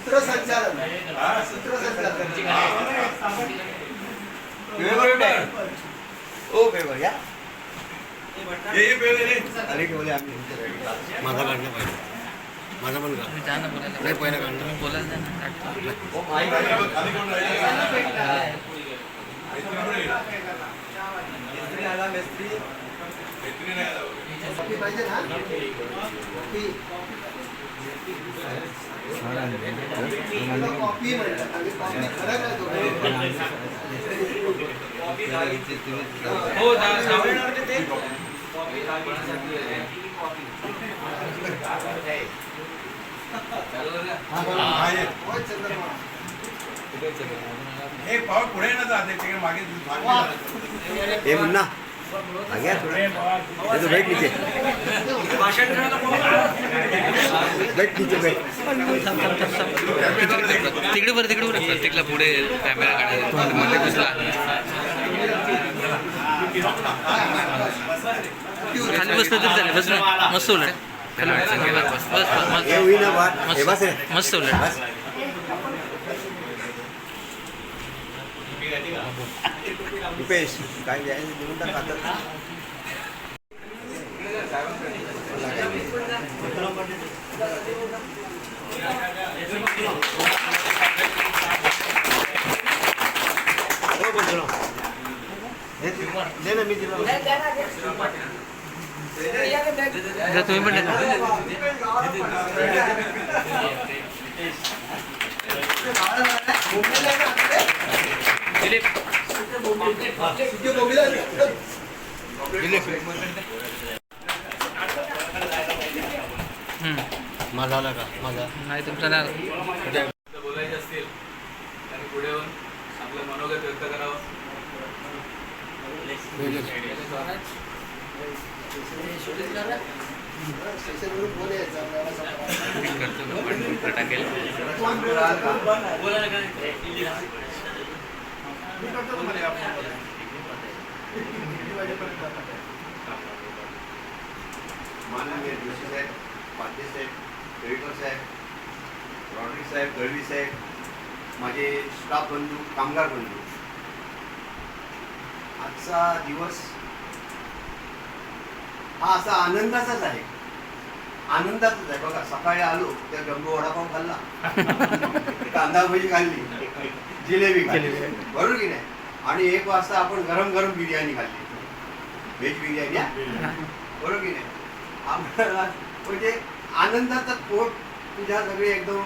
सूत्रसंचालन ओ पेवर या अरे के बोले आम्ही माझा काढणं पाहिजे माझा पण का नाही पहिला काढणं बोलायला पाहिजे ना कॉपी म्हणतात आणि कॉपी खरं हो ते हे पाऊल पुढे न जाते ते मागे हे मुन्ना आ गया थोड़ा ये तो बैठ नीचे बैठ नीचे बैठ तिकडे वर तिकडला पुढे कॅमेरा काढायचा मध्ये घुसला खाली बसलं तरी चालेल बस ना मस्त उलट मस्त उलट रुपेश काय देऊन टाक आता दे ना मी दिला तुम्ही पण माझा आला का माझा नाही तुमचा ना बोलायचे असतील आणि पुढे येऊन आपलं मनोगत व्यक्त करावं. माननीय जोशी साहेब, पाटील साहेब, केळकर साहेब, रॉड्रिक साहेब, दळवी साहेब, माझे स्टाफ बंधू, कामगार बंधू, आजचा दिवस हा असा आनंदाचाच आहे. आनंदाचाच आहे. बघा सकाळी आलो तर जम्बो वडापाव खाल्ला, कांदा भजी खाल्ली, जिलेबी खाल्ली, बरोबर की नाही. आणि 1 वाजता आपण गरम गरम बिर्याणी खाल्ली, व्हेज बिर्याणी, बरोबर की नाही. आम्हाला म्हणजे आनंदाचं पोट तुझ्या सगळे एकदम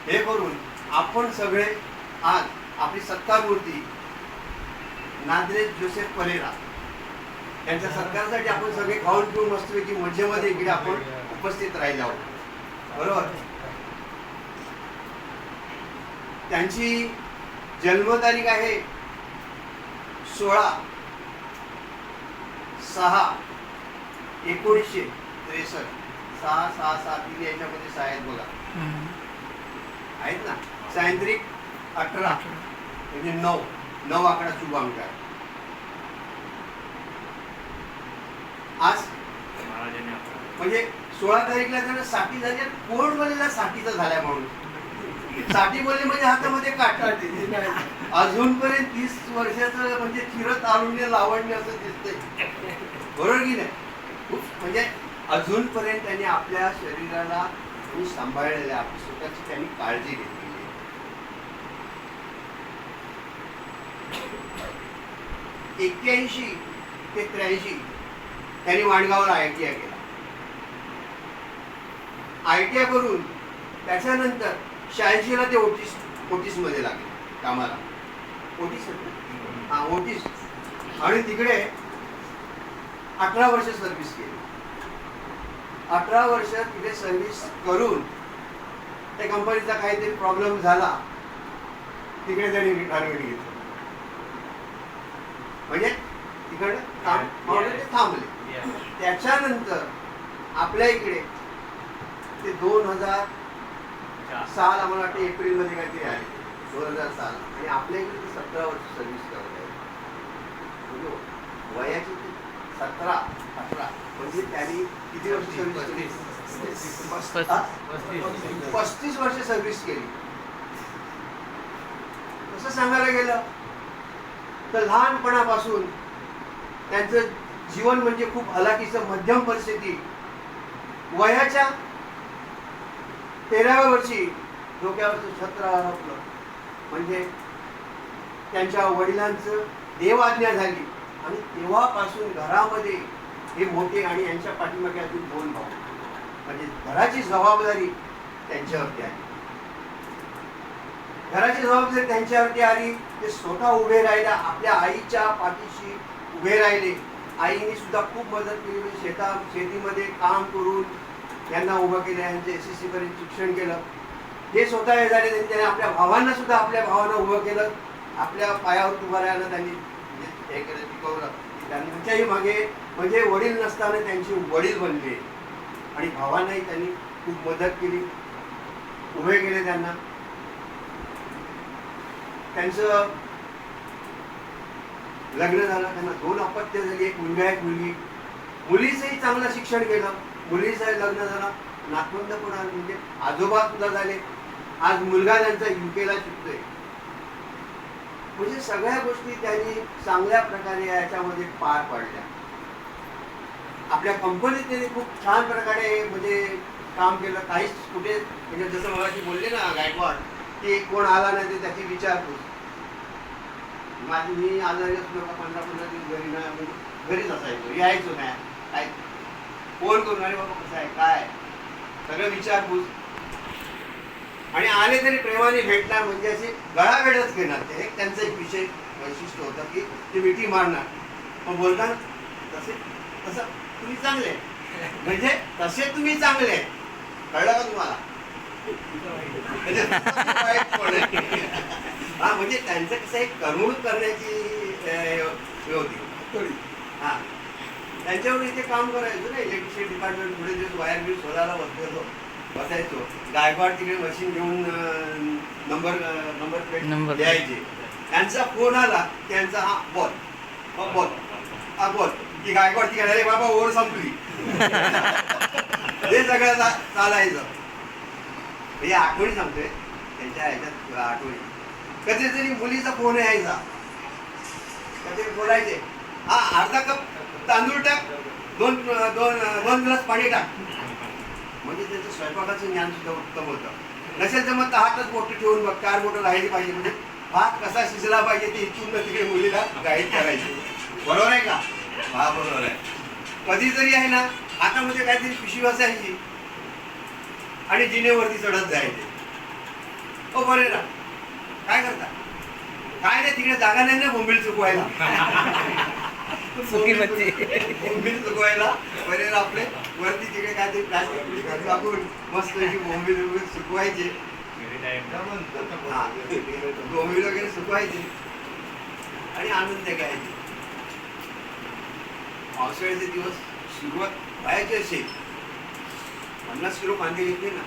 हे करून आपण सगळे आज आपली सत्तामूर्ती नाद्रेश जोसेफ परेरा यांच्या सत्कारासाठी आपण सगळे खाऊन पिऊन मस्तपैकी मजेमध्ये इकडे आपण उपस्थित राहिले आहोत, बरोबर. त्यांची जन्मतारीख आहे 16/6/1963. 6/6/6 याच्यामध्ये 6 आहेत बघा, आहेत ना. सायंत्रिक 18 म्हणजे 9 आकडा शुभ अंक आहे. आज म्हणजे 16 तारीखला जर साठी झाली, कोण बोललेला साठीचा झालाय म्हणून. साठी बोलले म्हणजे हातामध्ये काटा, अजूनपर्यंत 30 वर्षाचं म्हणजे चिर तारुण्य लावण्य असं दिसतंय, बरोबर की नाही. म्हणजे अजूनपर्यंत त्यांनी आपल्या शरीराला सांभाळलेलं, आपली स्वतःची त्यांनी काळजी घेतलेली. 81 ते 83 त्यांनी वाणगावला ITI केला. ITI करून त्याच्यानंतर 86 ला ते ओटीस मध्ये लागले कामाला. ओटीस आणि तिकडे 18 वर्ष सर्व्हिस केली. 18 वर्ष तिथे सर्व्हिस करून त्या कंपनीचा काहीतरी प्रॉब्लेम झाला, तिकडे त्यांनी रिटायरमेंट घेतली. म्हणजे तिकडे काम थांबले. त्याच्यानंतर आपल्या इकडे ते 2000 साल आम्हाला वाटते एप्रिलमध्ये काहीतरी आले, 2000 साल. आणि आपल्या इकडे ते 17 वर्ष सर्व्हिस करत आहे. वयाची 17-18 म्हणजे त्यांनी किती वर्ष सर्व्हिस केली? 35 वर्ष सर्व्हिस केली. तसं सांगायला गेलं तर लहानपणापासून त्यांचं जीवन म्हणजे खूप हलाखीचं, मध्यम परिस्थिती. वयाच्या 13व्या वर्षी डोक्यावरचं छत्र हरपलं. म्हणजे त्यांच्या वडिलांचं देवाज्ञा झाली आणि तेव्हापासून घरामध्ये हे मोठे आणि यांच्या पाठीमागे अजून 2 भाऊ. म्हणजे घराची जबाबदारी त्यांच्यावरती आली. घराची जबाबदारी त्यांच्यावरती आली. ते स्वतः उभे राहिला, आपल्या आईच्या पाठीशी उभे राहिले. आईने सुद्धा खूप मदत केली. म्हणजे शेतीमध्ये काम करून यांना उभं केलं, यांचे SSC पर्यंत शिक्षण केलं. हे स्वतः हे झाले. त्यांनी आपल्या भावांना सुद्धा, आपल्या भावांना उभं केलं. आपल्या पायावर उभं राहायला त्यांनी हे केलं, शिकवलं. त्यांच्याही मागे म्हणजे वडील नसताना त्यांचे वडील बनले आणि भावांनाही त्यांनी खूप मदत केली, उभे केले त्यांना. त्यांचं लग्न झालं, त्यांना 2 अपत्य झाली, एक मुलगा एक मुलगी. मुलीचंही चांगलं शिक्षण केलं, मुलीचं लग्न झालं, नातवंड पण आले, म्हणजे आजोबा सुद्धा झाले. आज मुलगा त्यांचा UK ला शिकतोय. म्हणजे सगळ्या गोष्टी त्यांनी चांगल्या प्रकारे याच्यामध्ये पार पाडल्या. आपल्या कंपनीत त्यांनी खूप छान प्रकारे म्हणजे काम केलं. काहीच कुठे म्हणजे जसं मगाशी बोलले ना गायकवाड, की कोण आला नाही ते त्याची विचारपूस. मी आजारी असलो का 15-15 दिवस घरी नाही, म्हणजे घरीच असायचो, यायचो नाही. काय फोन करून, अरे बाबा कसं आहे, काय, सगळं विचारपूस. आणि आले तरी प्रेमाने भेटणार, म्हणजे असे गळाभेटच घेणार. ते एक त्यांचा एक विषय वैशिष्ट्य होतं की ते मिठी मारणार. पण बोलताना तसं तुम्ही चांगले, म्हणजे तसे तुम्ही चांगले, कळलं का तुम्हाला? हा, म्हणजे त्यांचं कसं एक करमणूक करण्याची हे होती. हा, त्यांच्यावर इथे काम करायचो ना, इलेक्ट्रिसिटी डिपार्टमेंट. पुढे दिवस वायर बिल शोधायला बसायचो. गायकवाड तिकडे मशीन घेऊन नंबर प्लेट द्यायचे. त्यांचा फोन आला, त्यांचा हा बोल की गायकवाड तिकडे, अरे बाबा ओढ संपली. हे सगळं चालायचं. म्हणजे आठवणी सांगतोय त्यांच्या ह्याच्यात आठवणी. कधीतरी मुलीचा फोन यायचा, कधी बोलायचे, हा अर्धा कप तांदूळ टाक, दोन ग्लास पाणी टाक. म्हणजे त्यांचं स्वयंपाकाचं ज्ञान सुद्धा उत्तम होतं. नसेल तर मग हातच मोठं ठेवून बघ, 4 बोटं राहिली पाहिजे, म्हणजे भात कसा शिजला पाहिजे ते इथून तिकडे मुलीला गाईड करायचे. बरोबर आहे का? हा, बरोबर आहे. कधीतरी आहे ना, हातामध्ये काहीतरी पिशवी असायची आणि जिनेवरती चढत जायचे. ओ बरे ना, काय करता? काय नाही, तिकडे जागा नाही ना बोंबील चुकवायला. बोंबील चुकवायला बरे आपले वरती तिकडे काहीतरी प्लास्टिक टाकून मस्त बोंबील सुकवायचे. बोंबील वगैरे सुकवायचे आणि आनंद घ्यायचे. पावसाळ्याचे दिवस सुरुवात व्हायची असेल, 50 किलो कांदे घेतले ना,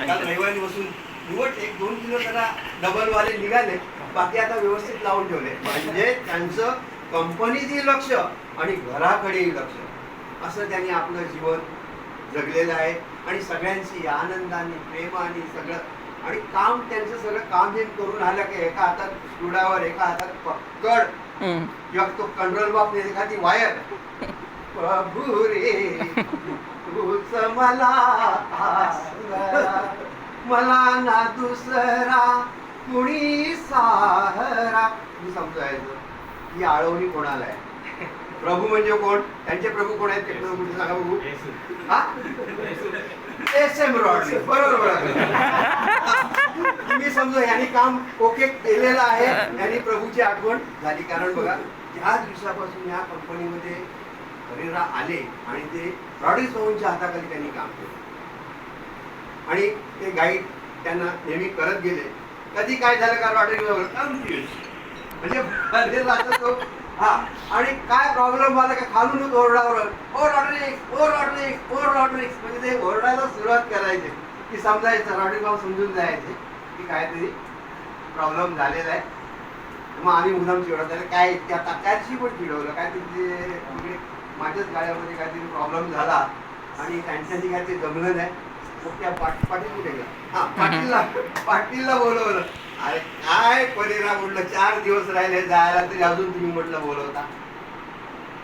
काल रविवारी बसून निवड 1-2 किलो त्याला डबलवाले निघाले, बाकी आता व्यवस्थित लावून ठेवले. म्हणजे त्यांचं कंपनीतही लक्ष आणि घराकडेही लक्ष, असं त्यांनी आपलं जीवन जगलेलं आहे. आणि सगळ्यांशी आनंदाने, प्रेमाने सगळं. आणि काम त्यांचं सगळं काम जे करून आलं की एका हातात स्टुडावर, एका हातात पकड, किंवा तो कंट्रोल बॉक्स, एखादी वायर. प्रभू रे तूच मला ना दुसरा कुणी सहारा. मी समजायचं ही आळवणी कोणाला आहे? प्रभू म्हणजे कोण? त्यांचे प्रभू कोण आहेत? ते प्रभू कुठे सांगा बघू. SM रॉडले, बरोबर. तुम्ही समजा यांनी काम ओके केलेलं आहे, यांनी प्रभूची आठवण झाली. कारण बघा, या दिवसापासून या कंपनीमध्ये हरिरा आले आणि ते रॉडी सोहनच्या हाताखाली त्यांनी काम केलं आणि ते गाईड त्यांना नेहमी करत गेले. कधी काय झालं का रॉडी म्हणजे तो हा, आणि काय प्रॉब्लेम झाला का खालूनच ओरडावर, ओ रॉड्रिक्स, म्हणजे ते ओरडायला सुरुवात करायचे की समजायचं, रॉड्रिक भाऊ समजून जायचे की काहीतरी प्रॉब्लेम झालेला आहे. मग आम्ही मुलाम चिडवतो, काय त्या दिवशी पण चिडवलं, काय तिथे माझ्याच गाड्यामध्ये काहीतरी प्रॉब्लेम झाला आणि त्यांच्याशी काय ते जमलं नाही. त्या पाटील कुठे गेला? हा, पाटीलला बोलवलं. अरे काय परिणाम म्हटलं, 4 दिवस राहिले जायला तरी अजून तुम्ही म्हटलं बोलवता.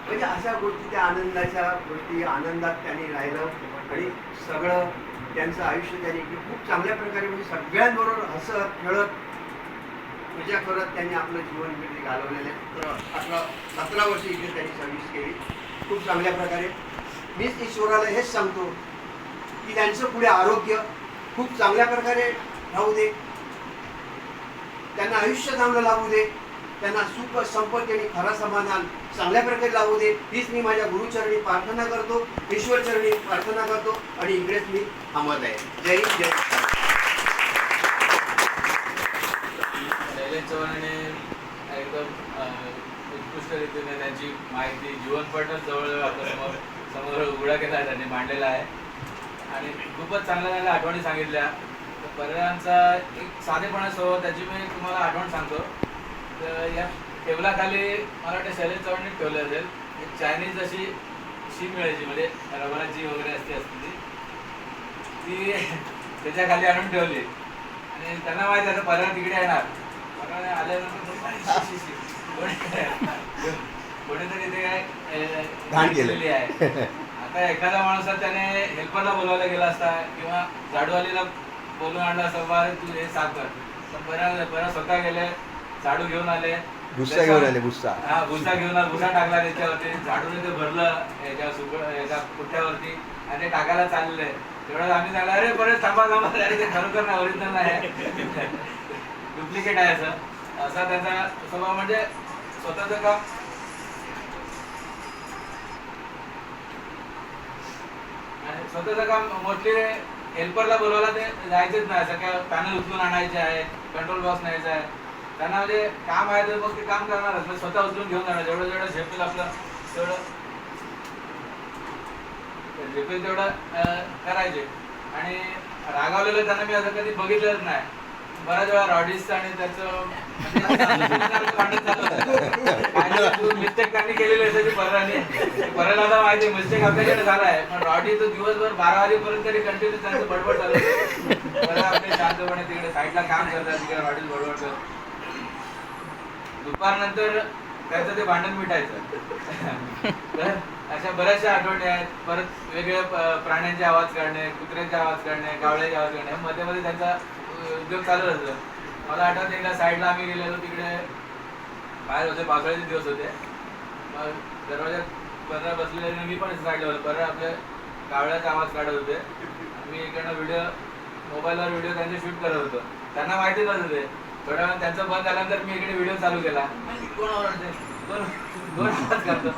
म्हणजे अशा गोष्टी, त्या आनंदाच्या गोष्टी, आनंदात त्यांनी राहिलं आणि सगळं त्यांचं आयुष्य त्यांनी खूप चांगल्या प्रकारे, म्हणजे सगळ्यांबरोबर हसत खेळत मजा करत त्यांनी आपलं जीवन किती घालवलेलं आहे. 17 वर्ष इथे त्यांनी सर्व्हिस केली खूप चांगल्या प्रकारे. मीच ईश्वराला हेच सांगतो की त्यांचं पुढे आरोग्य खूप चांगल्या प्रकारे राहू दे, त्यांना आयुष्य चांगलं लावू दे, त्यांना सुख संपत्ती आणि खरा समाधान चांगल्या प्रकारे लावू दे. हीच मी माझ्या गुरुचरणी प्रार्थना करतो, ईश्वरचरणी प्रार्थना करतो आणि इकडेच मी थांबत आहे. जय हिंद, जय शैलेश चव्हाणांनी एकदम उत्कृष्ट रीतीने त्यांची माहिती जीवनपटच जवळ आता समोर उघडा केला, त्यांनी मांडलेला आहे आणि खूपच चांगल्या चांगल्या आठवणी सांगितल्या. पर्यायांचा एक साधेपणा स्वभाव, त्याची मी तुम्हाला आठवण सांगतो. तर या टेबलाखाली मला वाटतं शैलेश चव्हाणांनी ठेवलं असेल एक चायनीज अशी शी मिळायची, म्हणजे रबराची वगैरे असते ती त्याच्या खाली आणून ठेवली आणि त्यांना माहिती आहे पर्याय तिकडे येणार. पर्याय आल्यानंतर कोणीतरी ते काय घाण केलेली आहे. आता एखादा माणूस त्याने हेल्परला बोलवायला गेला असता किंवा झाडूवालीला बोलून आणला असता, बारे तू हे साफ कर, पण परत स्वतः गेले, झाडू घेऊन आले, भुस्सा घेऊन आले, भुस्सा. हा भुसा घेऊन आला, भुसा टाकला त्याच्यावरती, झाडूने ते भरलं याच्या पुठ्यावरती आणि ते टाकायला चाललेलं आहे. तेवढं आम्ही सांगला, अरे परत थांबा अरे ते खरोखर नाही, ओरिजिनल आहे, डुप्लिकेट आहे असा त्यांचा स्वभाव. म्हणजे स्वतःचं काम स्वतःचं काम मोस्टली हेल्परला बोलवायला ते जायचेच नाही. सगळ्या पॅनल उचलून आणायचे आहे, कंट्रोल बॉक्स न्यायचा आहे, त्यांना म्हणजे काम आहे तर मग ते काम करणारच, म्हणजे स्वतः उचलून घेऊन जाणार. जेवढं झेपेल आपलं तेवढं झेपेल तेवढं करायचे. आणि रागावलेलं त्यांना मी असं कधी बघितलंच नाही. बऱ्याच वेळा रॉडीस आणि त्याचं मिस्टेक त्यांनी केलेली असायची पर्याला आता माहिती मिस्टेक आपल्याकडे झाला आहे, पण रॉडी तो दिवसभर 12 वाजेपर्यंत तरी कंटिन्यू त्यांचं बडबड चालू आहे. बरं आपले शांतपणे तिकडे साईडला काम करतात, तिकडे रॉडीज बडबड करतात. दुपारनंतर त्याचं ते भांडण मिटायचं. तर अशा बऱ्याचशा आठवणी आहेत. परत वेगवेगळ्या प्राण्यांचे आवाज काढणे, कुत्र्यांचे आवाज काढणे, कावळ्याचे आवाज काढणे, मध्ये मध्ये त्यांचा उद्योग चालू असतो. मला आठवतं एकदा साईडला आम्ही गेलेलो, तिकडे बाहेर होते, पावसाळ्याचे दिवस होते. मग दरवाज्यात परत बसलेले, मी पण साईडला होतो. परत आपले कावळ्याचा आवाज काढत होते. मी इकडनं मोबाईलवर व्हिडिओ त्यांचे शूट करत होतो. त्यांना माहिती नव्हतं ते. थोड्या वेळा त्यांचं बंद झाल्यानंतर मी इकडे व्हिडिओ चालू केला. कोण आवडते, दोन आवाज करतो.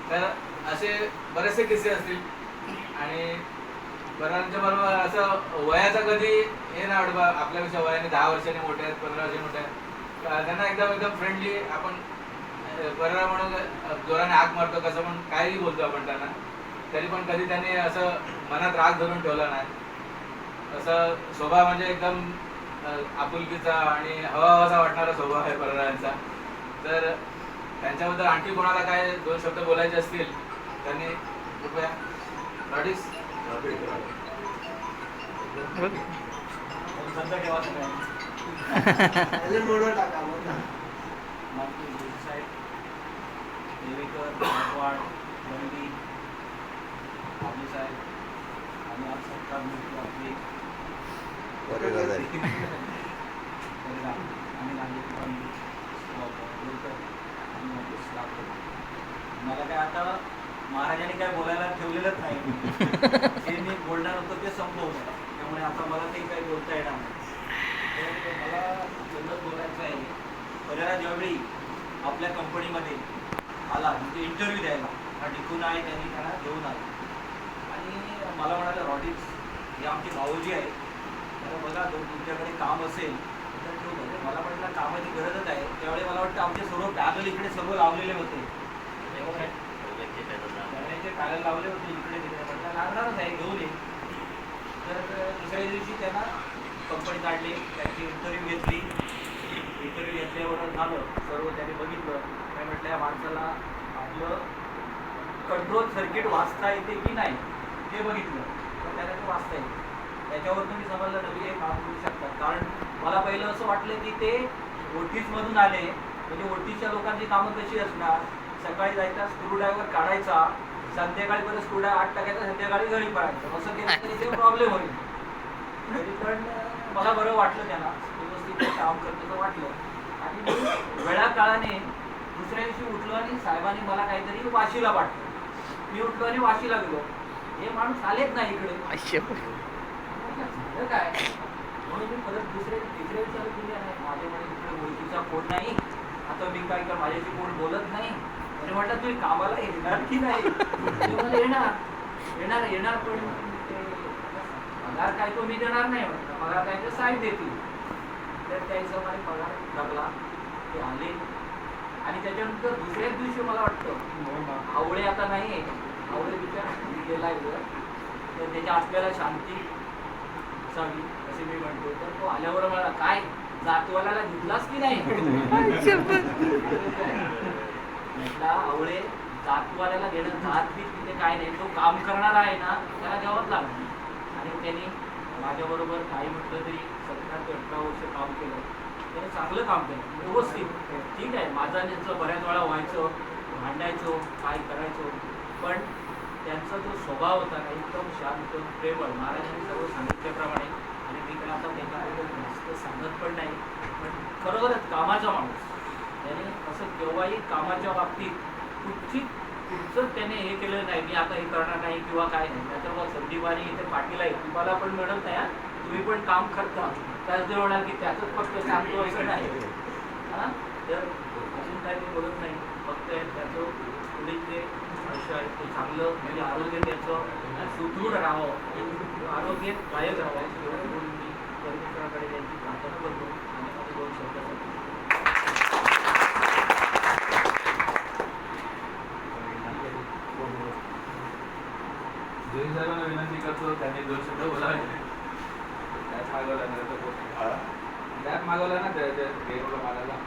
तर असे बरेचसे किस्से असतील. आणि बऱ्याचच्या बरोबर असं वयाचा कधी हे नाही आवडत, आपल्यापेक्षा वयाने 10 वर्षांनी मोठे आहेत, 15 वर्षांनी मोठे आहेत, त्यांना एकदम फ्रेंडली आपण बरोबर म्हणून जोराने हाक मारतो, कसं पण काहीही बोलतो आपण त्यांना, तरी पण कधी त्यांनी असं मनात राग धरून ठेवला नाही. असं स्वभाव म्हणजे एकदम आपुलकीचा आणि हवाहवासा वाटणारा स्वभाव आहे पररांचा. तर त्यांच्याबद्दल आणखी कोणाला काय 2 शब्द बोलायचे असतील त्यांनी कृपया. रॉडीस मला काय आता महाराजांनी काय बोलायला ठेवलेलंच नाही. जे मी बोलणार होतं ते संपवलं, त्यामुळे आता मला ते काही बोलता येणार नाही. तर मला एवढंच बोलायचं आहे, पर्याला ज्यावेळी आपल्या कंपनीमध्ये आला म्हणजे इंटरव्ह्यू द्यायला, हा टिकून आहे, त्यांनी त्यांना घेऊन आला आणि मला म्हणाले, रॉडीज हे आमची भाऊजी आहे, तर बघा तुमच्याकडे काम असेल तर ठेवलं. मला म्हटलं कामाची गरजच आहे. त्यावेळी मला वाटतं आमचे सर्व पॅनल इकडे सर्व लावलेले होते, पॅनल लावले होते इकडे तिकडे. म्हटलं लागणारच आहे, घेऊन ये. तर दुसऱ्या दिवशी त्यांना कंपनी काढली, त्यांची इंटरव्ह्यू घेतली. इंटरव्ह्यू घेतल्यावर झालं सर्व, त्यांनी बघितलं. काय म्हटलं, या माणसाला आपलं कंट्रोल सर्किट वाचता येते की नाही, ते बघितलं तर त्याला ते वाचता येईल. त्याच्यावर तुम्ही समजलं नवी हे काम करू शकतात. कारण मला पहिलं असं वाटलं की ते ओटीसमधून आले म्हणजे ओटीच्या लोकांची कामं कशी असणार, सकाळी जायचा स्क्रूड्रायव्हर काढायचा, संध्याकाळी परत स्क्रूड्रायव्हर 8 टाकायचा, संध्याकाळी घरी पडायचं, असं केलं तरी ते प्रॉब्लेम होईल. तरी पण मला बरं वाटलं, त्यांना व्यवस्थित ते काम करतं वाटलं. आणि मी वेळाकाळाने दुसऱ्या दिवशी उठलो आणि साहेबांनी मला काहीतरी वाशीला पाठवलं. मी उठलो आणि वाशीला गेलो. हे माणूस आलेच नाही इकडे, झालं काय म्हणून मी परत तिसऱ्या विचार केले नाही. माझ्याकडे इकडे ओळखीचा कोण नाही, आता मी काय कर, माझ्याशी कोण बोलत नाही. आणि म्हटलं तुम्ही कामाला येणार की नाही? ते मला येणार येणार पण ते पगार काय तो मी देणार नाही म्हटलं, पगार काय तर साहेब देतील. तर त्या हिशोबाने पगार लागला, ते आले. आणि त्याच्यानंतर दुसऱ्याच दिवशी मला वाटतं आवळे आता नाही आहे, आवळे विचार गेलाय तर त्याच्या आत्म्याला शांती असावी असे मी म्हणतो. तर तो आल्यावर मला काय जातवाला घेतलास की नाही म्हटला, आवळे जातवाल्याला घेणं जात बीत तिथे काय नाही, तो काम करणार आहे ना त्याला द्यावंच लागणार. आणि त्यांनी माझ्याबरोबर काही म्हटलं तरी 17 ते 18 वर्ष काम केलं. त्याने चांगलं काम केलं व्यवस्थित. ठीक आहे, माझा त्यांचं बऱ्याच वेळा व्हायचं, भांडायचो, काय करायचो, पण त्यांचा जो स्वभाव होता ना एकदम शांत प्रेमळ, महाराजांनी सर्व सांगितल्याप्रमाणे. आणि मी काय आता त्याच्याबद्दल जास्त सांगत पण नाही, पण खरोखरच कामाचा माणूस. त्याने असं केव्हाही कामाच्या बाबतीत पुढचं त्याने हे केलं नाही, मी आता हे करणार नाही किंवा काय नाही. नाहीतर मग संदीपानी इथे पाठीला आहे, तुम्हाला पण मिळत नाही, तुम्ही पण काम करता, त्याच ते होणार की त्याचंच फक्त सांगतो असं नाही. हां, तर अजून काय मी बोलत नाही, फक्त त्याचं पुढे जे आयुष्य आहे ते चांगलं म्हणजे आरोग्य त्याचं सुदृढ राहावं, आरोग्य कायम राहावं एवढं बोलून मी परमेश्वराकडे त्यांची प्रार्थना करतो. आणि माझे 2 शब्द जय साहेबांना विनंती करतो त्यांनी 2 शब्द बोलावे. त्यात मागवला ना त्यात मागवला ना त्या मागायला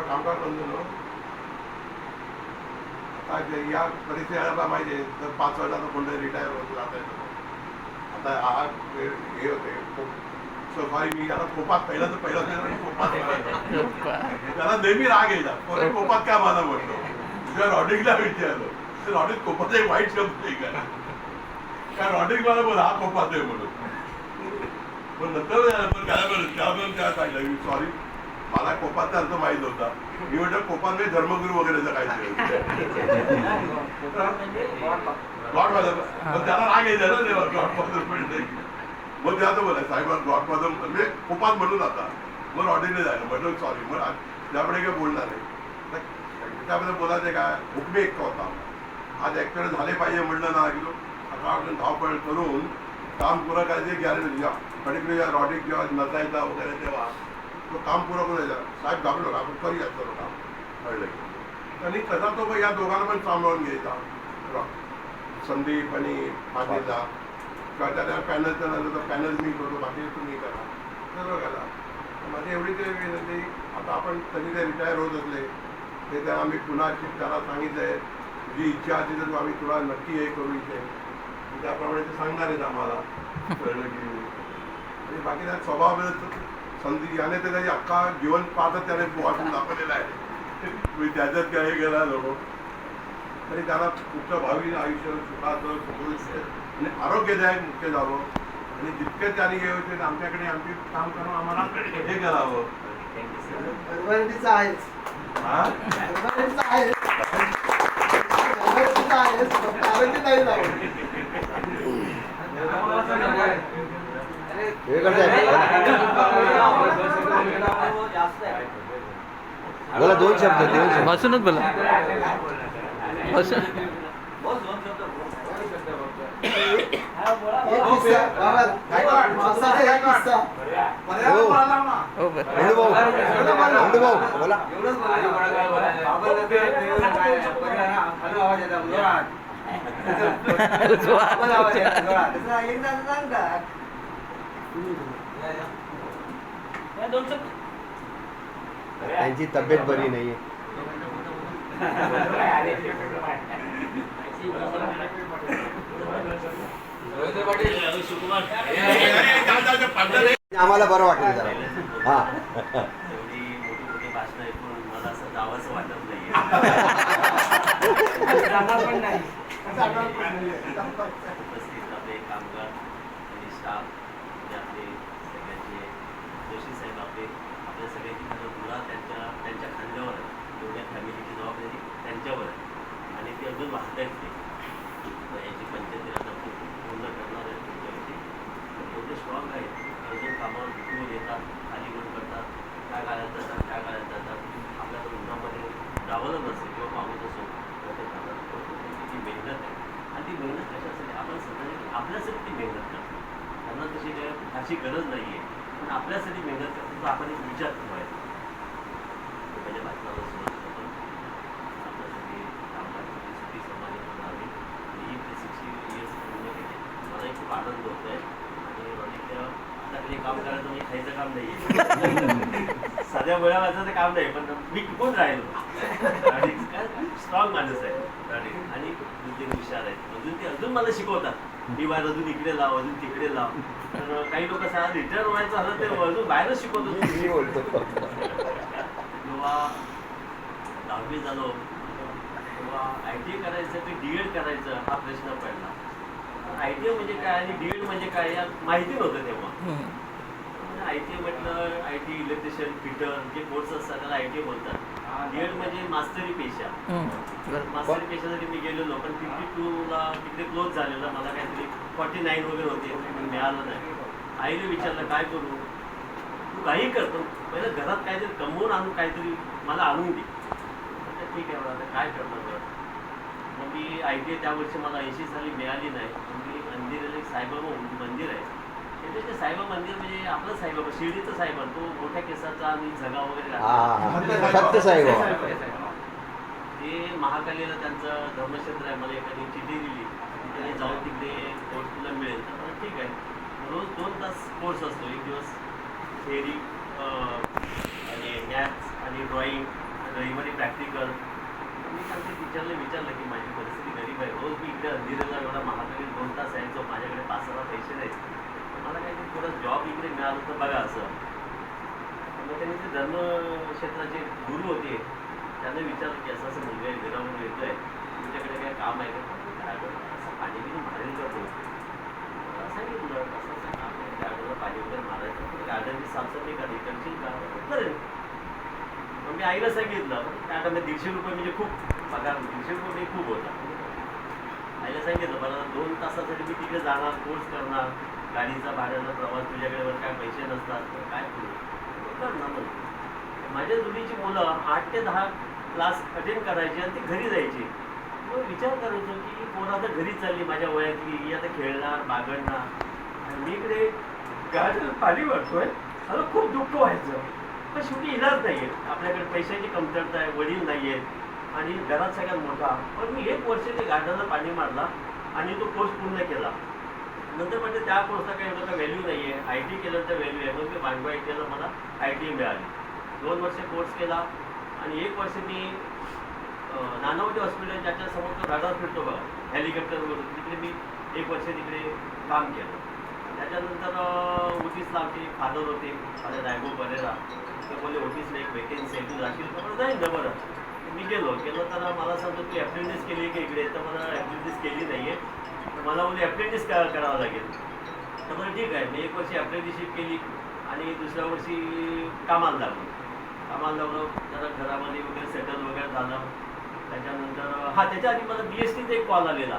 कामगार बंधू आता या परिस्थितीला माहिती आहे तर 5 वर्षाचा कोणतरी रिटायर होत जात आहे. आता हा हे होते सफारी, मी याला कोपात पहिला कोपात त्याला नेहमी राग यायचा, कोपात काय मला म्हणतो. तुझ्या रॉडिंगला विचारलं तर रॉडिंग कोपाचा एक वाईट शब्द नाही का, कारण रॉडिंग मला बोल हा कोपात आहे म्हणून. पण नंतर त्याला सांगितलं सॉरी, मला कोपाचा अर्थ माहित होता. मी म्हटलं कोपात म्हणजे धर्मगुरू वगैरेचं काहीतरी गॉडफादर. पण त्याला राग यायचा ना तेव्हा गॉडफादर म्हणजे. मग त्याचं बोलाय साहेब गॉडफादर म्हणजे कोपात म्हणून आता मग ऑर्डिनरी झालं. म्हटलं सॉरी, मग त्यामुळे काय बोलणार नाही. त्याबद्दल बोलायचं काय हुकमी एक होता. आज ऍक्टर झाले पाहिजे म्हटलं ना गेलो आता धावपळ करून काम पुरं करायचे गॅरंटी पर्टिक्युलर रॉडिक जेव्हा नसायचा वगैरे तेव्हा तो काम पुरं करायचा. साहेब घाबरलो आपण करूया सर्व काम कळलं की. आणि तसा तो या दोघांना पण सांभाळून घ्यायचा, संदीप आणि पाटीलला. किंवा त्याला पॅनलचं झालं तर पॅनल मी करतो, बाकी तुम्ही करा, सर्व करा. माझी एवढी ते विनंती, आता आपण कधी ते रिटायर होत असले ते त्या आम्ही पुन्हा त्याला सांगितलं आहे जी इच्छा असेल तर आम्ही तुला नक्की हे करू इथे, त्याप्रमाणे ते सांगणार आहेत आम्हाला. कळलं की. आणि बाकी त्या स्वभावाबद्दल संधी याने तर त्याची अख्खा जीवन पाहतच त्याने वाचून दाखवलेला आहे. त्याच्यात काय हे गेला नको तरी त्याला पुढचं भावी आयुष्य सुखाचं सुखोष्य आणि आरोग्यदायक मुख्य जावं. आणि जितके त्याने हे होते आमच्याकडे आमची काम करून आम्हाला हे करावं. बोला 2 शब्द बसूनच बोला. बसून त्यांची तब्येत बरी नाहीये. रवींद्र पाटील सुकुमार आम्हाला बरं वाटेल जरा हा एवढी मोठी मोठी भाषणं ऐकून मला असं जावंसं वाटत नाहीये. उपस्थित आपले कामगार आणि स्टाफ म्हणजे आपले सगळ्यांचे जोशी साहेब आपल्या सगळ्यांची खरं मुळा त्यांच्या खांद्यावर आहे. एवढ्या फॅमिलीची जबाबदारी त्यांच्यावर आहे आणि ते अजून वाहत आहेत ते याची पंचायती राज पूर्ण करणार आहेत तुमच्यावरती एवढे स्ट्रॉंग आहेत अजून कामावर उठून येतात खाली वर करतात त्या गाड्यात जातात त्या गाड्यात जातात आपल्याला उन्हामध्ये जावलं नसेल किंवा पाऊस असो तर ते जातात ती मेहनत आहे आणि ती मेहनत कशासाठी आपण स्वतःची आपल्यासाठी ती मेहनत करतो त्यांना तशी काय फारशी गरज नाही आहे पण आपल्यासाठी मेहनत करतो तर आपण एक विचार ठेवायचा म्हणजे भाषणाला सुरुवात करतो आपल्यासाठी काम करण्यासाठी सुखी समाजातून आली आणि ही 60 इयर्स पूर्ण केले मलाही खूप आनंद होत आहे आणि आता काही काम करायचं म्हणजे खायचं काम नाही आहे साध्या वेळा वाचायचं काम नाही पण मी टिकून राहिलो आणि काय स्ट्रॉंग माणूस आहे आणि अजून हुशार आहेत अजून मला शिकवतात मी बाहेर अजून इकडे लाव अजून तिकडे लाव तर काही लोक सांगा रिटायर व्हायचं झालं ते अजून बाहेरच शिकवतो जेव्हा 10वी झालो तेव्हा ITI करायचं की DED करायचं हा प्रश्न पडला ITI म्हणजे काय आणि DED म्हणजे काय या माहिती नव्हतं तेव्हा ITI म्हटलं IT इलेक्ट्रिशियन फिटर जे कोर्स असतात त्याला ITI बोलतात DED म्हणजे मास्तरी पेशा मास्तरी पेशासाठी मी गेलेलो पण 52ला तिकडे क्लोज झालेलं मला काहीतरी 49 वगैरे होते मिळालं नाही आईने विचारलं काय करू तू काही करतो पहिलं घरात काहीतरी कमवून आणून काहीतरी मला आणून दे ठीक आहे आता काय करणार मग मी ITI त्या वर्षी मला 80 साली मिळाली नाही मी अंधेरीला एक साईबाबा मंदिर आहे ते साईबाबा मंदिर म्हणजे आपलं साईबाबा शिर्डीचं साईबाबा तो मोठ्या केसाचा आणि झगा वगैरे सत्य साहेब ते महाकालीला त्यांचं धर्मक्षेत्र आहे मला एखादी चिठी दिली त्याने जाऊन तिकडे कोर्स तुला मिळेल तर ठीक आहे रोज 2 तास कोर्स असतो एक दिवस थेअरी आणि मॅथ्स आणि ड्रॉइंग रविवारी प्रॅक्टिकल मी त्यांच्या टीचरला विचारलं की माझी परिस्थिती गरीब आहे रोज मी इकडे अंधेरीला एवढा महाकाली 2 तास यायचो माझ्याकडे 5-6 पैसे नाहीत मला काहीतरी थोडं जॉब इकडे मिळालं तर बघा असं मग त्यांनी ते धर्मक्षेत्राचे गुरु होते त्यांना विचारलं की असं मुलगा आहे घरावरून येतो आहे तुमच्याकडे काय काम आहे का काय असं पाणी बिणी मारेल का तो मला सांगितलं असं काम आहे गार्डनला पाणी वगैरे मारायचं गार्डनची साफसफाई करायची करशील का करेल मग मी आईला सांगितलं त्या टायमात 150 रुपये म्हणजे खूप पगार 150 रुपये खूप होता आईला सांगितलं मला 2 तासासाठी मी तिकडे जाणार कोर्स करणार गाडीचा भाड्याचा प्रवास तुझ्याकडे काय पैसे नसतात तर काय करू करणार म्हणून माझ्या जुनीची मुलं 8 ते 10 क्लास अटेंड करायची आणि ती घरी जायची मग विचार करायचो की पोरं आता घरी चालली माझ्या वयातली ही आता खेळणार बागडणार आणि मी इकडे गाडीला पाणी भरतोय मला खूप दुःख व्हायचं पण शेवटी इलाज नाही आहे आपल्याकडे पैशाची कमतरता आहे वडील नाही आहेत आणि घरात सगळ्यात मोठा पण मी 1 वर्ष ते गार्डनला पाणी मारला आणि तो कोर्स पूर्ण केला नंतर म्हणजे त्या कोर्सला काही एवढं काही व्हॅल्यू नाही आहे IT केलं तर व्हॅल्यू आहे मग मी भांडवा ITIला मला ITI मिळाली 2 वर्ष कोर्स केला आणि 1 वर्ष मी नानावटी हॉस्पिटल ज्याच्यासमोर तो राडार फिरतो बघा हेलिकॉप्टरवरून तिकडे मी 1 वर्ष तिकडे काम केलं त्याच्यानंतर ओटीसला आमचे फादर होते माझे रायगो बरेरा ते बोलले ओटीसला एक वेकेन्सी आहे तू जाशील तर मला जाईल ना बरं मी गेलो तर मला सांगतो तू ॲप्रेंटिस केली की इकडे तर मला ॲप्रेंटिस केली नाही आहे तर मला बोलले ॲप्रेंटिस करावं लागेल तर बरं ठीक आहे मी 1 वर्षी ॲप्रेंटिसशिप केली आणि दुसऱ्या वर्षी कामाला लागलो जरा घरामध्ये वगैरे सेटल वगैरे झालं त्याच्यानंतर त्याच्या आधी मला BSTचा एक कॉल आलेला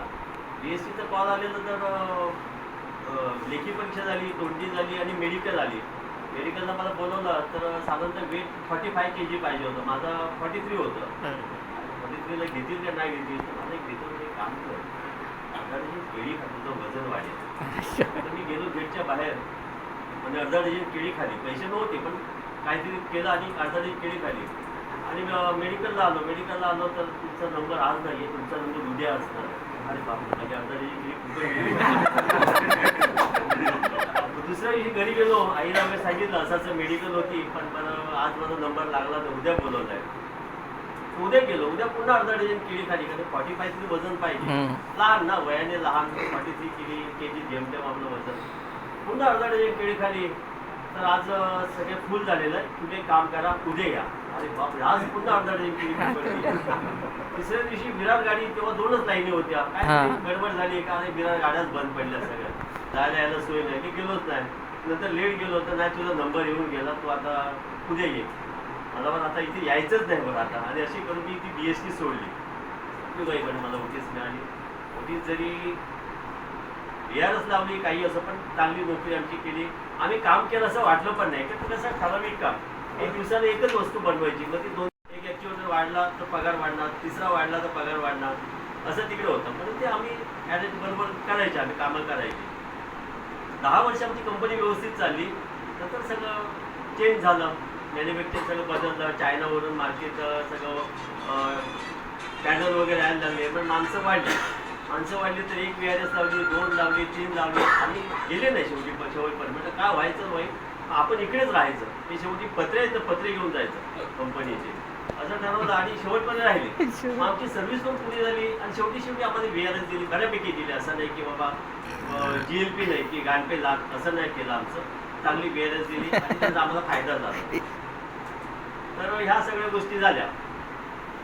BSTचा कॉल आलेला तर लेखी परीक्षा झाली तोंडी झाली आणि मेडिकल आली मेडिकलला मला बोलवलं तर साधारणतः वेट 45 kg पाहिजे होतं माझा 43 होतं 43ला घेतील का नाही घेतील तर मला एक घेतो म्हणजे काम कर अर्धा डझन केळी खातो तो वजन वाढेल तर मी गेलो गेटच्या बाहेर म्हणजे अर्धा डझन केळी खाली पैसे नव्हते पण काहीतरी केलं आणि अर्धा डझन केळी खाली आणि मेडिकलला आलो तर तुमचा नंबर आज नाही आहे तुमचा नंबर उद्या असणार अरे बापरे माझी अर्धा डझन केळी कुठे दुसऱ्या दिवशी घरी गेलो आईला सांगितलं असं मेडिकल होती पण बरं आज माझा नंबर लागला तर उद्या बोलवलं आहे उद्या गेलो, उद्या पुन्हा अर्धा डझन केळी खाली, कारण 45 तरी वजन पाहिजे. लहान ना, वयाने लहान, 43 केजी जेमतेम आपलं वजन. पुन्हा अर्धा डझन केळी खाली. तर आज सगळे फुल झालेलं आहे, तुम्ही काम करा, उद्या या. अरे बापरे, आज पुन्हा अर्धा डझन केळी पडली. तिसऱ्या दिवशी विरार गाडी, तेव्हा 2च लाईनी होत्या. काय गडबड झाली का, अरे विरार गाड्याच बंद पडल्या सगळ्या, जायला यायला सोय नाही, की गेलोच नाही. नंतर लेट गेलो तर नाही, तुझा नंबर येऊन गेला, तू आता उद्या ये. मला पण आता इथे यायचंच नाही बरं आता. आणि अशी करून मी ती BST सोडली. ती बाई पण मला ओटीच मिळाली. ओटीच जरी बिहारच लावली, काही असं, पण चांगली नोकरी आमची केली. आम्ही काम केलं असं वाटलं पण नाही, की कसं ठराविक काम, एक दिवसाला एकच वस्तू बनवायची. मग ती एक ॲक्च्युएटर वाढला तर पगार वाढणार, तिसरा वाढला तर पगार वाढणार, असं तिकडे होतं. म्हणून ते आम्ही ॲडेट बरोबर करायचे, आम्ही कामं करायची. 10 वर्ष आमची कंपनी व्यवस्थित चालली. नंतर सगळं चेंज झालं, मॅन्युफॅक्चर सगळं बदललं, चायनावरून मार्केट सगळं पॅनल वगैरे यायला लागले. पण माणसं वाढली तर 1 VRS लावली, 2 लावली, 3 लावली. आम्ही गेले नाही शेवटपर्यंत. म्हटलं काय व्हायचं होईल, आपण इकडेच राहायचं. ते शेवटी पत्रे आहेत तर पत्रे घेऊन जायचं कंपनीचे, असं ठरवलं. आणि शेवटपर्यंत राहिले. मग आमची सर्व्हिस पण पुढे झाली. आणि शेवटी आम्हाला VRS दिली, बऱ्यापैकी दिली. असं नाही की बाबा GLP नाही की गाणपे लाग, असं नाही केलं आमचं. चांगली VRS दिली आणि त्याचा आम्हाला फायदा झाला. तर ह्या सगळ्या गोष्टी झाल्या.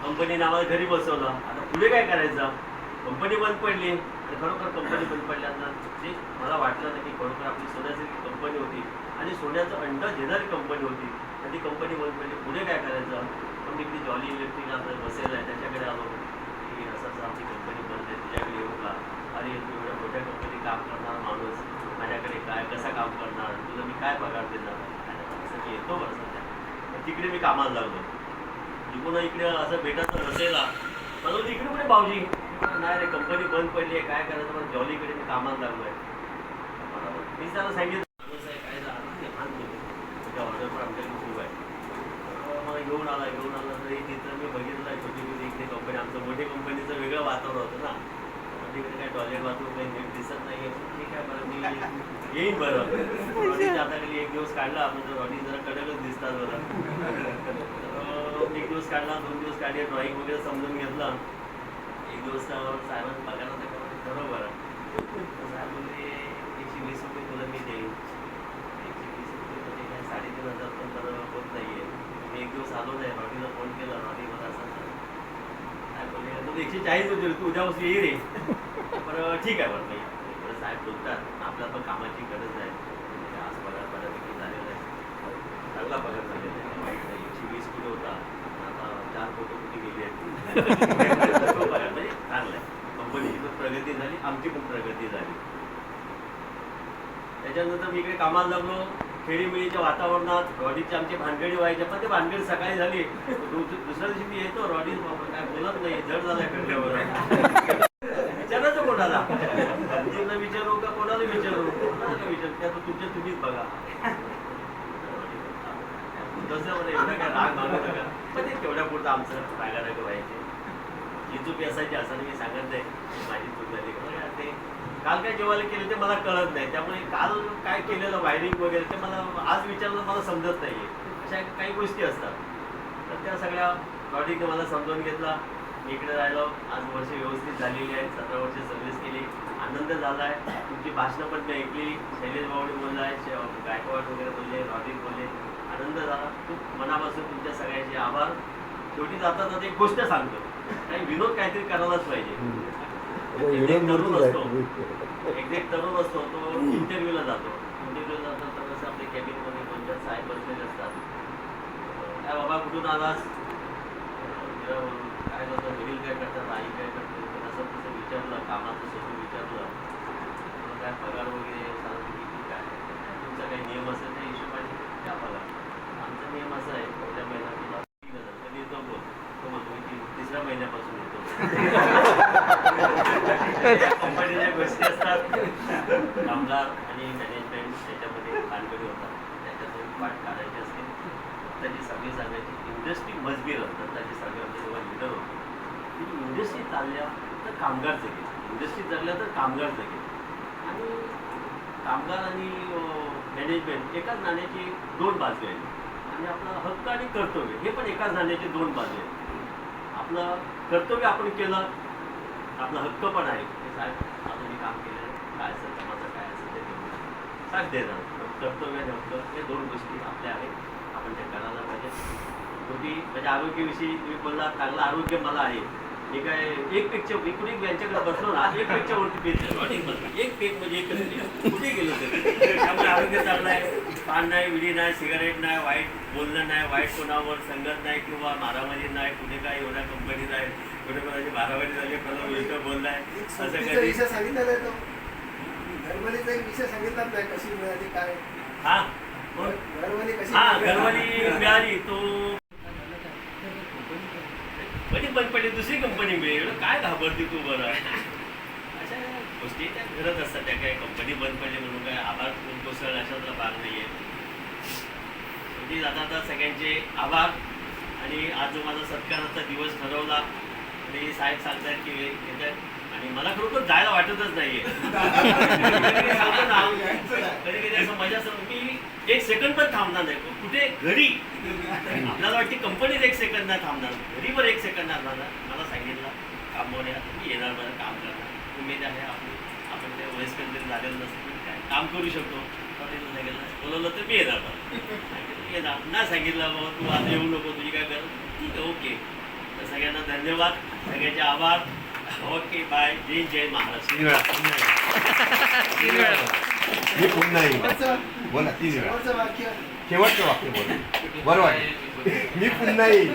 कंपनीने आम्हाला घरी बसवलं. आता पुढे काय करायचं, कंपनी बंद पडली. आणि खरोखर कंपनी बंद पडल्यानंतर जे मला वाटलं ना की खरोखर आपली सोन्यासारखी कंपनी होती आणि सोन्याचं अंड घेणारी कंपनी होती, आणि ती कंपनी बंद पडली. पुढे काय करायचं. पण तिकडे जॉली इलेक्ट्रिक आपल्याला बसेल आहे, त्याच्याकडे आलो की असं आमची कंपनी बंद आहे, तुझ्याकडे येऊ का. अरे तू एवढ्या मोठ्या कंपनीत काम करणार माणूस, माझ्याकडे काय कसं काम करणार, तुला मी काय पगार देणार. असं मी येतो बरं सध्या. तिकडे मी कामाला लागलो. पुन्हा इकडे असं भेटायचं नसेला, मला इकडे कुठे भाऊजी, नाही रे कंपनी बंद पडली आहे, काय करायचं. पण जॉलीकडे मी कामाला लागलो आहे. मी त्याला सांगितलं माणूस आहे, काय आणतो तुझ्या ऑर्डर पण आमच्याकडे खूप आहे. मला घेऊन आला तर एक चित्र मी बघितलं आहे. छोटी मोठी इकडे कंपनी, आमचं मोठी कंपनीचं वेगळं वातावरण होतं ना. तिकडे काय टॉयलेट बाथरूम काही नीट दिसत नाही. ठीक आहे बरं, मी येईन बरं. रॉडीच्या हाताखाली 1 दिवस काढला, म्हणजे रॉडी जरा कडकच दिसतात बरं. 1 दिवस काढला, 2 दिवस काढले, ड्रॉइंग वगैरे समजून घेतलं. 1 दिवस साहेबांना पगाराचं बरोबर. साहेब म्हणजे 120 रुपये तुला मी देईन. 120 रुपये म्हणजे काय 3,500 पण तर होत नाही आहे. मी 1 दिवस आलो नाही, रॉडीला फोन केला, रॉडी मला असं काय बोलले, तुला 140 होते, तू उद्यापासून ये रे. बरं ठीक आहे बरं. नाही साहेब बोलतात, आपल्याला पण कामाची गरज आहे. आज पगार बऱ्यापैकी झालेला आहे, चांगला पगार झालेला आहे, वाईट नाही. 120 कुठे होता, आता 4 कोटी कुठे गेली आहेत. तो पगार म्हणजे चांगला आहे. कंपनीची पण प्रगती झाली, आमची पण प्रगती झाली. त्याच्यानंतर मी इकडे कामाला लागलो. खेळीमेळीच्या वातावरणात रॉडीची आमची भानगडी व्हायच्या, पण ते भानगडी सकाळी झाली. दुसऱ्या दिवशी मी येतो, रॉडी काय बोलत नाही, जड झालाय खेळल्यावर. विचारायचं कोणाला, त्यांना विचारू का कोणाला विचारू, कोणाला विचारू, त्या तुमच्या तुम्हीच बघा. तसं मला एवढं काय राग मागू नका, पण ते तेवढ्या पुरतं आमचं रागाराग व्हायचे. ही चूक असायची, असं मी सांगत नाही माझी चूक झाली. ते काल काय जेवायला केलं ते मला कळत नाही, त्यामुळे काल काय केलेलं वायरिंग वगैरे ते मला आज विचारलं मला समजत नाही आहे. अशा काही गोष्टी असतात. तर त्या सगळ्या रॉडीने मला समजावून घेतला. मी इकडे राहिलो. आज वर्ष व्यवस्थित झालेली आहेत. 17 वर्ष सर्व्हिस केली. आनंद झाला आहे. तुमची भाषणं पण मी ऐकली. शैलेश भाऊनी बोलला आहे, गायकवाड वगैरे बोलले, रॉडी बोलले. आनंद झाला. खूप मनापासून तुमच्या सगळ्यांचे आभार. शेवटी जाता एक गोष्ट सांगतो, काही विनोद काहीतरी करायलाच पाहिजे. एक तरुण असतो, तो इंटरव्ह्यूला जातो. तर कसं आपल्या कॅबिनमध्ये 2-4 साहेब बसलेले असतात. काय बाबा कुठून आलास, काय करतो, वडील काय करतात, आई काय करते, असं तसं विचारलं. कामाचं सोडून विचारलं, काय पगार वगैरे सांगतो की काय तुमचा काही नियम असेल त्या हिशोबाने त्या पगार. आमचा नियम असा आहे, पहिल्या महिन्यात तुला 3,000 कधी येतो बोल, तो बोलतो की 3ऱ्या महिन्यापासून येतो. कंपनीच्या गोष्टी असतात. कामगार आणि मॅनेजमेंट त्याच्यामध्ये भानगडी होतात, त्याच्यातून पाठ काढायची असते. त्याची सगळी सांगायची इंडस्ट्री मजबीर असतात. त्याची सगळ्यांचे जेव्हा लिडर होतो की इंडस्ट्री चालल्या तर कामगार जगेल, इंडस्ट्री जगल्या तर कामगार जगेल. आणि कामगार आणि मॅनेजमेंट एकाच नाण्याची 2 बाजू आहेत. आणि आपला हक्क आणि कर्तव्य हे पण एकाच नाण्याची 2 बाजू आहेत. आपलं कर्तव्य आपण केलं, आपला हक्क पण आहे की साहेब आता मी काम केलं, काय असेल समाजाचं काय असेल ते साथ देणार. कर्तव्य आणि हक्क हे दोन गोष्टी आपल्या आहेत, आपण ते करायला पाहिजे. शेवटी म्हणजे आरोग्याविषयी तुम्ही बोलला, चांगलं आरोग्य मला आहे. हे काय एक पेकच्या इकडे यांच्याकडे बसलो ना, एक पेकच्या वरती पेज एक पेक म्हणजे एकच पेक. कुठे गेलो तरी त्यामुळे आरोग्य चांगलं आहे. पान नाही, विडी नाही, सिगारेट नाही, वाईट बोलणं नाही, वाईट कोणावर संगत नाही किंवा मारामारी नाही. कुठे काय एवढ्या कंपनीत आहे, कुठे कोणाची मारामारी झाली, कोणाला उलटं बोललाय असं सुट्टीचा कधी. विषय सांगितलेला आहे तो. घरवालीचा एक विषय सांगितलाच नाही, कशी मिळाली काय. हा कोण? घरवाली कशी हा मिळाली? घरवाली मिळाली तो कंपनी बंद पडली, दुसरी कंपनी मिळेल, काय घाबरते तू बरं. अशा गोष्टी त्या घडत असतात. त्या काय कंपनी बंद पडली म्हणून काय आभार कोसळणं अशातला भाग नाही आहे. शेवटी जाता सगळ्यांचे आभार. आणि आज जो माझा सत्काराचा दिवस ठरवला आणि साहेब सांगतात की येतात, आणि मला खरोखर जायला वाटतच नाहीये. सांगतो ना, कधी कधी असं मजा असं मी एक सेकंड पण थांबणार नाही. कुठे घरी आपल्याला वाटते कंपनीत एक सेकंद नाही थांबणार, घरी पण एक सेकंद थांबणार. मला सांगितलं कामावर या, मी येणार, मला काम करणार, उमेद आहे आपली. आपण ते वयस्कर जरी झालेलं नसतं काय काम करू शकतो. सांगितलं बोलवलं तर मी येणार, सांगितलं येणार, नाही सांगितलं बाबा तू आज येऊ नको, तुझी काय गरज, ठीक आहे ओके. तर सगळ्यांना धन्यवाद, सगळ्यांचे आभार. Okay bye. जय महाराष्ट्र. 3 वेळा. मी पुन्हा येईन. बोला 3 वेळा. शेवटचं वाक्य. शेवटचं वाक्य बोला. बरोबर आहे. मी पुन्हा येईन.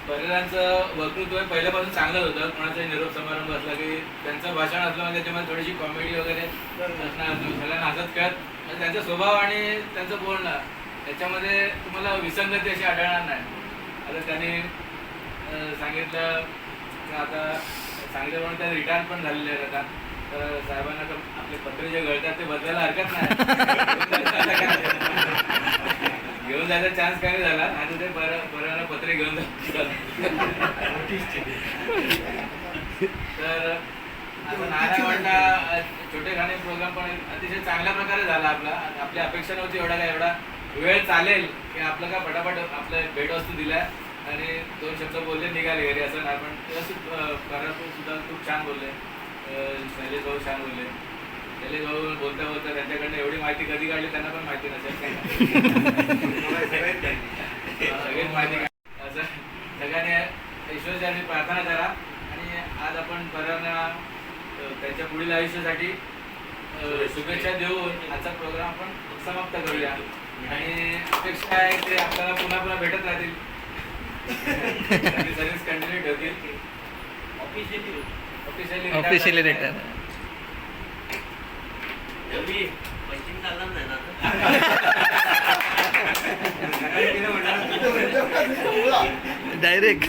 परिवारांचं वक्तृत्व पहिल्यापासून चांगलं होतं. कोणाचा निरोप समारंभ असला की त्यांचं भाषण असलं म्हणजे त्याच्यामध्ये थोडीशी कॉमेडी वगैरे असणार, सगळ्यांना हसत खेळत म्हणजे त्यांचा स्वभाव आणि त्यांचं बोलणं त्याच्यामध्ये तुम्हाला विसंगती अशी आढळणार नाही. आता त्यांनी सांगितलं की आता सांगितल्याप्रमाणे त्या रिटायर पण झालेले आहेत आता. तर साहेबांना तर आपले पत्रे जे गळतात ते बदलायला हरकत नाही. घेऊन जायचा चान्स काही झाला आणि ते बरं पत्रे घेऊन जातात. तर आता नाना म्हणता छोटे खाणे प्रोग्राम पण अतिशय चांगल्या प्रकारे झाला आपला. आपली अपेक्षा नव्हती एवढा वेळ चालेल की आपलं का फटाफट आपलं भेटवस्तू दिल्या आणि 2 शब्द बोलले निघाले घरी असं नाही. पण व्यवस्थित करापूर सुद्धा खूप छान बोलले. शैलेश भाऊ छान बोलले. शैलेश भाऊ बोलता त्यांच्याकडनं एवढी माहिती कधी काढली त्यांना पण माहिती नसेल. सगळीच माहिती असं सगळ्यांनी ईश्वरचरणी प्रार्थना करा. आणि आज आपण पर्यांना त्यांच्या पुढील आयुष्यासाठी शुभेच्छा देऊन आजचा प्रोग्राम आपण समाप्त करूया. आणि अपेक्षा आहे ते आपल्याला पुन्हा भेटत राहतील, सर्व्हिस कंटिन्यू ठेवतील. Officially retire. पंचिंग चालणार नाही ना बोला. डायरेक्ट